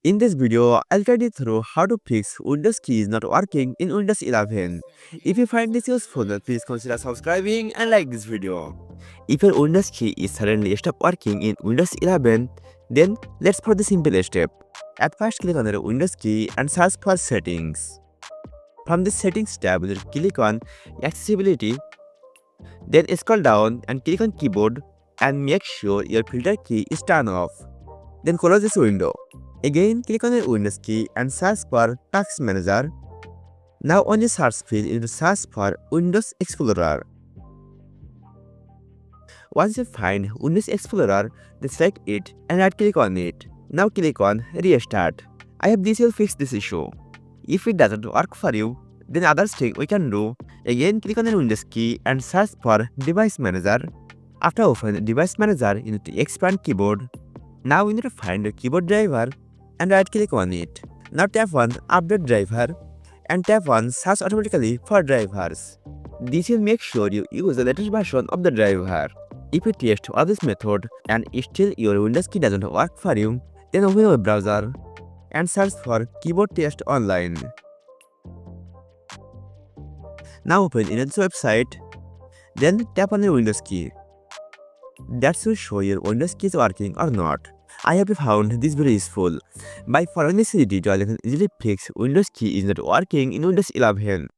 In this video, I'll guide you through how to fix Windows keys not working in Windows 11. If you find this useful, then please consider subscribing and like this video. If your Windows key is suddenly stop working in Windows 11, then let's follow the simple step. At first, click on the Windows key and search for Settings. From the Settings tab, click on Accessibility. Then scroll down and click on Keyboard and make sure your filter key is turned off. Then close this window. Again, click on the Windows key and search for Task Manager. Now on the search field, you search for Windows Explorer. Once you find Windows Explorer, then select it and right-click on it. Now click on Restart. I hope this will fix this issue. If it doesn't work for you, then other thing we can do. Again, click on the Windows key and search for Device Manager. After opening Device Manager, you need to expand Keyboard. Now we need to find the keyboard driver and right-click on it. Now tap on Update Driver and tap on Search automatically for drivers. This will make sure you use the latest version of the driver. If you test all this method and still your Windows key doesn't work for you, then open your browser and search for Keyboard Test Online. Now open Internet's website, then tap on the Windows key. That should show your Windows key is working or not. I hope you found this very useful. By following this tutorial, you can easily fix Windows key is not working in Windows 11.